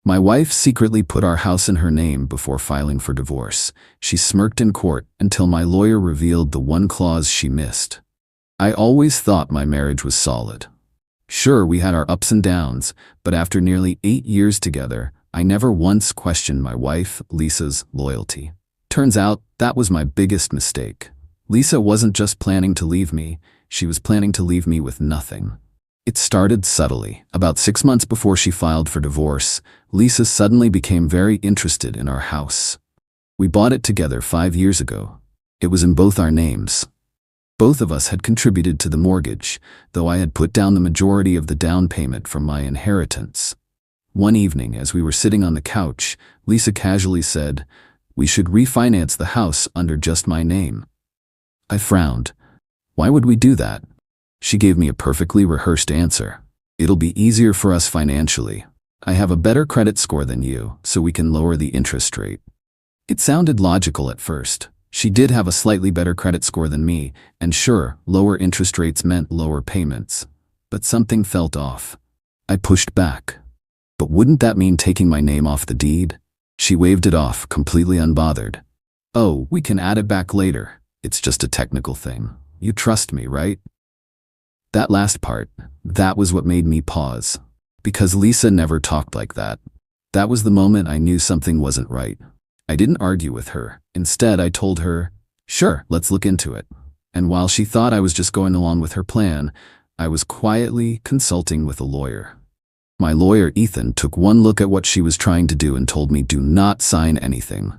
My wife secretly put our house in her name before filing for divorce. She smirked in court until my lawyer revealed the one clause she missed. I always thought my marriage was solid. Sure, we had our ups and downs, but after nearly 8 years together, I never once questioned my wife, Lisa's, loyalty. Turns out, that was my biggest mistake. Lisa wasn't just planning to leave me, she was planning to leave me with nothing. It started subtly. About 6 months before she filed for divorce, Lisa suddenly became very interested in our house. We bought it together 5 years ago. It was in both our names. Both of us had contributed to the mortgage, though I had put down the majority of the down payment from my inheritance. One evening, as we were sitting on the couch, Lisa casually said, "We should refinance the house under just my name." I frowned. Why would we do that? She gave me a perfectly rehearsed answer. "It'll be easier for us financially. I have a better credit score than you, so we can lower the interest rate." It sounded logical at first. She did have a slightly better credit score than me, and sure, lower interest rates meant lower payments. But something felt off. I pushed back. "But wouldn't that mean taking my name off the deed?" She waved it off, completely unbothered. "Oh, we can add it back later. It's just a technical thing. You trust me, right?" That last part, that was what made me pause. Because Lisa never talked like that. That was the moment I knew something wasn't right. I didn't argue with her. Instead, I told her, "Sure, let's look into it." And while she thought I was just going along with her plan, I was quietly consulting with a lawyer. My lawyer, Ethan, took one look at what she was trying to do and told me do not sign anything.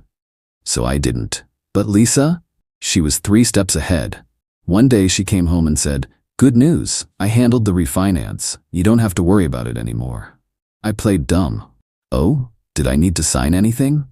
So I didn't. But Lisa? She was 3 steps ahead. One day she came home and said, "Good news, I handled the refinance. You don't have to worry about it anymore." I played dumb. "Oh, did I need to sign anything?"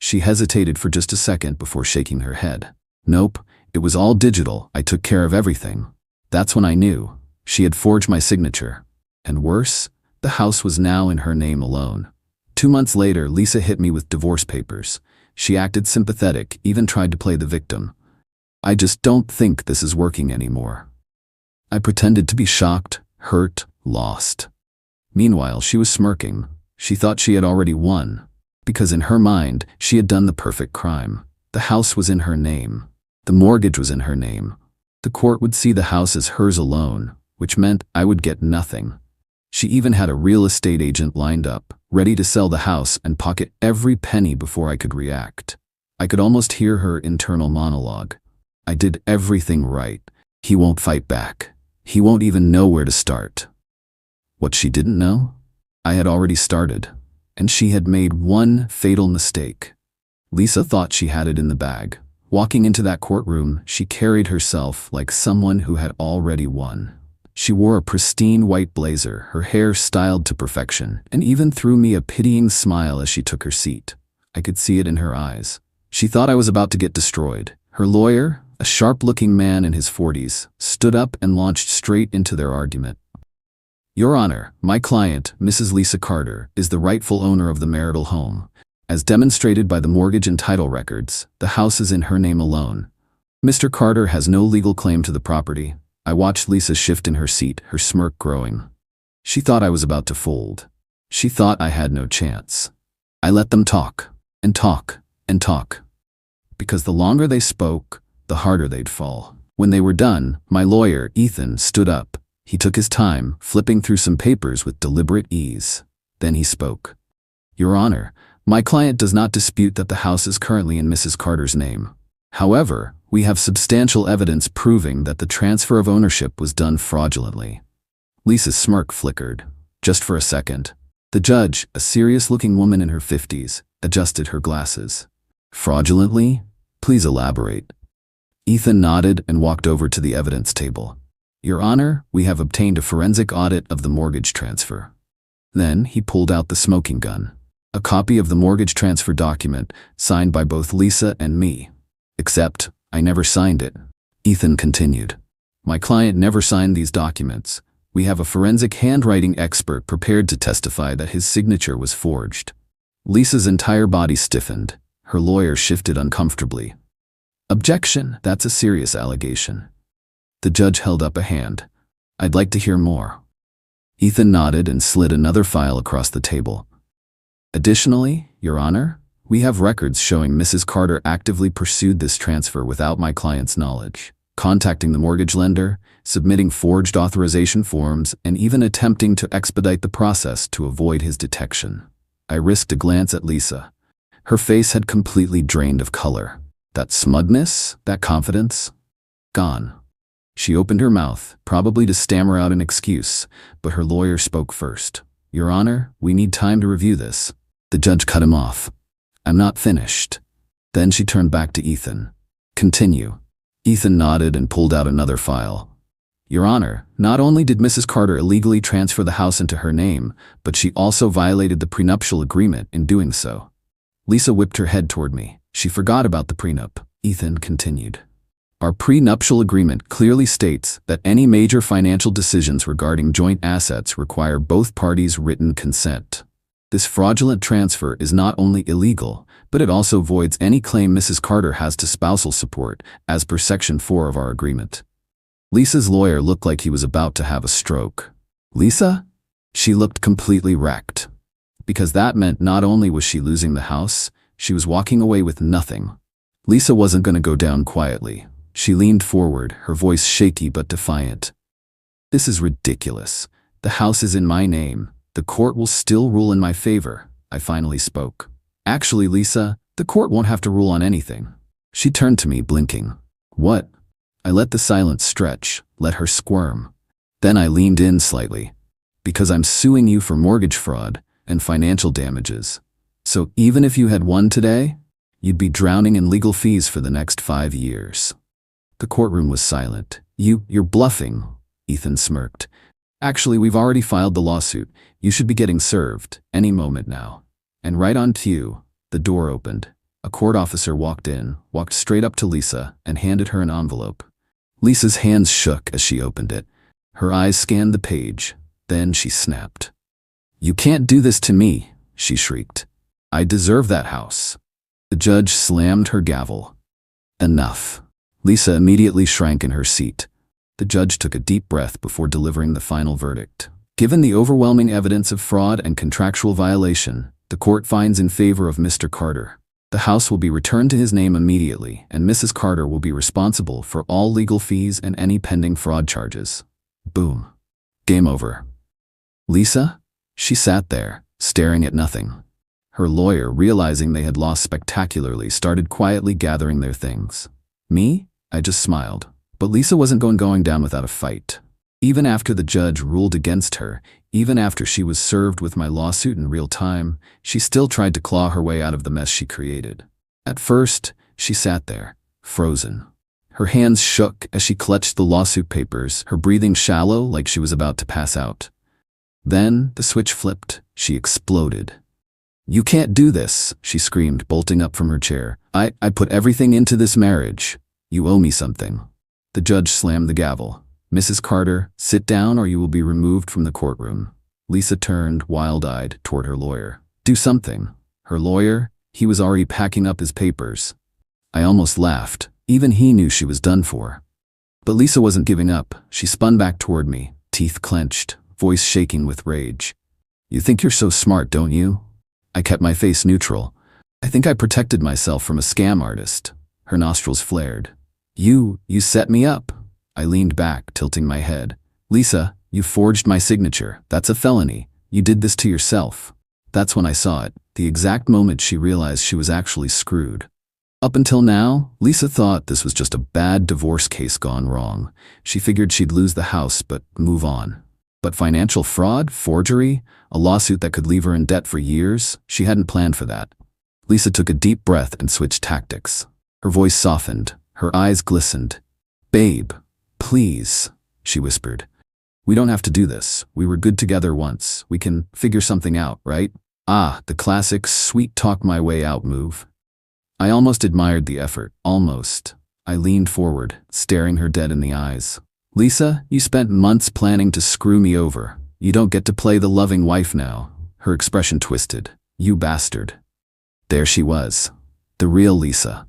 She hesitated for just a second before shaking her head. "Nope, it was all digital. I took care of everything." That's when I knew. She had forged my signature. And worse, the house was now in her name alone. 2 months later, Lisa hit me with divorce papers. She acted sympathetic, even tried to play the victim. "I just don't think this is working anymore." I pretended to be shocked, hurt, lost. Meanwhile, she was smirking. She thought she had already won. Because in her mind, she had done the perfect crime. The house was in her name. The mortgage was in her name. The court would see the house as hers alone, which meant I would get nothing. She even had a real estate agent lined up, ready to sell the house and pocket every penny before I could react. I could almost hear her internal monologue. "I did everything right. He won't fight back. He won't even know where to start." What she didn't know? I had already started. And she had made one fatal mistake. Lisa thought she had it in the bag. Walking into that courtroom, she carried herself like someone who had already won. She wore a pristine white blazer, her hair styled to perfection, and even threw me a pitying smile as she took her seat. I could see it in her eyes. She thought I was about to get destroyed. Her lawyer, a sharp-looking man in his 40s, stood up and launched straight into their argument. "Your Honor, my client, Mrs. Lisa Carter, is the rightful owner of the marital home. As demonstrated by the mortgage and title records, the house is in her name alone. Mr. Carter has no legal claim to the property." I watched Lisa shift in her seat, her smirk growing. She thought I was about to fold. She thought I had no chance. I let them talk, and talk, and talk. Because the longer they spoke, the harder they'd fall. When they were done, my lawyer, Ethan, stood up. He took his time, flipping through some papers with deliberate ease. Then he spoke. "Your Honor, my client does not dispute that the house is currently in Mrs. Carter's name. However, we have substantial evidence proving that the transfer of ownership was done fraudulently." Lisa's smirk flickered, just for a second. The judge, a serious-looking woman in her 50s, adjusted her glasses. "Fraudulently? Please elaborate." Ethan nodded and walked over to the evidence table. "Your Honor, we have obtained a forensic audit of the mortgage transfer." Then he pulled out the smoking gun. A copy of the mortgage transfer document, signed by both Lisa and me. "Except, I never signed it." Ethan continued. "My client never signed these documents. We have a forensic handwriting expert prepared to testify that his signature was forged." Lisa's entire body stiffened. Her lawyer shifted uncomfortably. "Objection, that's a serious allegation." The judge held up a hand. "I'd like to hear more." Ethan nodded and slid another file across the table. Additionally, Your Honor, we have records showing Mrs. Carter actively pursued this transfer without my client's knowledge, contacting the mortgage lender, submitting forged authorization forms, and even attempting to expedite the process to avoid his detection. I risked a glance at Lisa. Her face had completely drained of color. That smugness, that confidence, gone. She opened her mouth, probably to stammer out an excuse, but her lawyer spoke first. Your Honor, we need time to review this. The judge cut him off. I'm not finished. Then she turned back to Ethan. Continue. Ethan nodded and pulled out another file. Your Honor, not only did Mrs. Carter illegally transfer the house into her name, but she also violated the prenuptial agreement in doing so. Lisa whipped her head toward me. She forgot about the prenup. Ethan continued. Our prenuptial agreement clearly states that any major financial decisions regarding joint assets require both parties' written consent. This fraudulent transfer is not only illegal, but it also voids any claim Mrs. Carter has to spousal support, as per Section 4 of our agreement. Lisa's lawyer looked like he was about to have a stroke. Lisa? She looked completely wrecked. Because that meant not only was she losing the house, she was walking away with nothing. Lisa wasn't going to go down quietly. She leaned forward, her voice shaky but defiant. This is ridiculous. The house is in my name. The court will still rule in my favor. I finally spoke. Actually, Lisa, the court won't have to rule on anything. She turned to me, blinking. What? I let the silence stretch, let her squirm. Then I leaned in slightly. Because I'm suing you for mortgage fraud and financial damages. So even if you had won today, you'd be drowning in legal fees for the next 5 years. The courtroom was silent. You're bluffing, Ethan smirked. Actually, we've already filed the lawsuit. You should be getting served any moment now. And right on cue, the door opened. A court officer walked straight up to Lisa, and handed her an envelope. Lisa's hands shook as she opened it. Her eyes scanned the page. Then she snapped. You can't do this to me, she shrieked. I deserve that house. The judge slammed her gavel. Enough. Lisa immediately shrank in her seat. The judge took a deep breath before delivering the final verdict. Given the overwhelming evidence of fraud and contractual violation, the court finds in favor of Mr. Carter. The house will be returned to his name immediately, and Mrs. Carter will be responsible for all legal fees and any pending fraud charges. Boom. Game over. Lisa? She sat there, staring at nothing. Her lawyer, realizing they had lost spectacularly, started quietly gathering their things. Me? I just smiled. But Lisa wasn't going down without a fight. Even after the judge ruled against her, even after she was served with my lawsuit in real time, she still tried to claw her way out of the mess she created. At first, she sat there, frozen. Her hands shook as she clutched the lawsuit papers, her breathing shallow like she was about to pass out. Then, the switch flipped. She exploded. You can't do this, she screamed, bolting up from her chair. I put everything into this marriage. You owe me something. The judge slammed the gavel. Mrs. Carter, sit down or you will be removed from the courtroom. Lisa turned, wild-eyed, toward her lawyer. Do something. Her lawyer? He was already packing up his papers. I almost laughed. Even he knew she was done for. But Lisa wasn't giving up. She spun back toward me, teeth clenched, voice shaking with rage. You think you're so smart, don't you? I kept my face neutral. I think I protected myself from a scam artist. Her nostrils flared. You set me up. I leaned back, tilting my head. Lisa, you forged my signature. That's a felony. You did this to yourself. That's when I saw it, the exact moment she realized she was actually screwed. Up until now, Lisa thought this was just a bad divorce case gone wrong. She figured she'd lose the house, but move on. But financial fraud, forgery, a lawsuit that could leave her in debt for years, she hadn't planned for that. Lisa took a deep breath and switched tactics. Her voice softened. Her eyes glistened. Babe, please, she whispered. We don't have to do this. We were good together once. We can figure something out, right? The classic sweet talk my way out move. I almost admired the effort. Almost. I leaned forward, staring her dead in the eyes. Lisa, you spent months planning to screw me over. You don't get to play the loving wife now. Her expression twisted. You bastard. There she was. The real Lisa.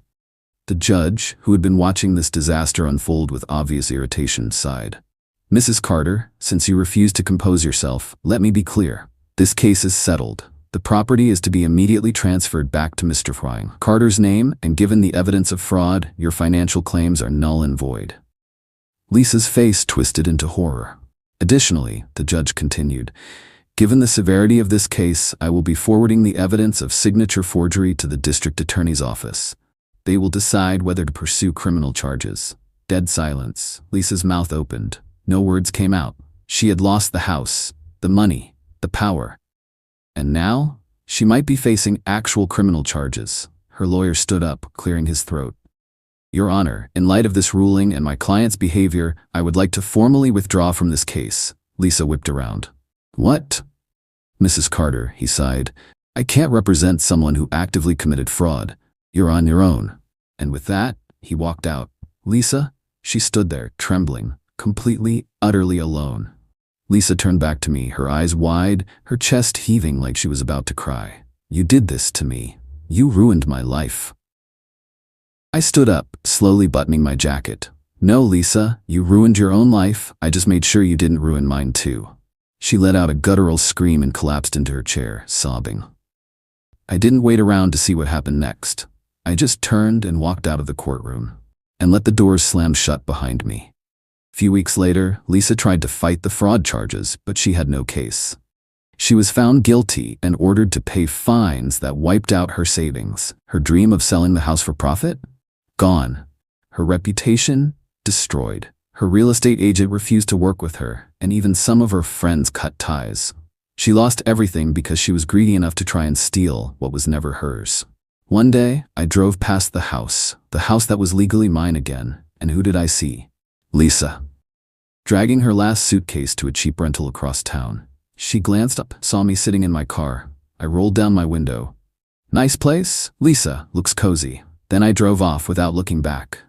The judge, who had been watching this disaster unfold with obvious irritation, sighed. Mrs. Carter, since you refuse to compose yourself, let me be clear. This case is settled. The property is to be immediately transferred back to Mr. Carter's name, and given the evidence of fraud, your financial claims are null and void. Lisa's face twisted into horror. Additionally, the judge continued, given the severity of this case, I will be forwarding the evidence of signature forgery to the district attorney's office. They will decide whether to pursue criminal charges. Dead silence. Lisa's mouth opened. No words came out. She had lost the house, the money, the power. And now, she might be facing actual criminal charges. Her lawyer stood up, clearing his throat. Your Honor, in light of this ruling and my client's behavior, I would like to formally withdraw from this case. Lisa whipped around. What? Mrs. Carter, he sighed. I can't represent someone who actively committed fraud. You're on your own. And with that, he walked out. Lisa? She stood there, trembling, completely, utterly alone. Lisa turned back to me, her eyes wide, her chest heaving like she was about to cry. You did this to me. You ruined my life. I stood up, slowly buttoning my jacket. No, Lisa, you ruined your own life. I just made sure you didn't ruin mine too. She let out a guttural scream and collapsed into her chair, sobbing. I didn't wait around to see what happened next. I just turned and walked out of the courtroom, and let the doors slam shut behind me. A few weeks later, Lisa tried to fight the fraud charges, but she had no case. She was found guilty and ordered to pay fines that wiped out her savings. Her dream of selling the house for profit? Gone. Her reputation? Destroyed. Her real estate agent refused to work with her, and even some of her friends cut ties. She lost everything because she was greedy enough to try and steal what was never hers. One day, I drove past the house that was legally mine again, and who did I see? Lisa. Dragging her last suitcase to a cheap rental across town. She glanced up, saw me sitting in my car. I rolled down my window. Nice place? Lisa, looks cozy. Then I drove off without looking back.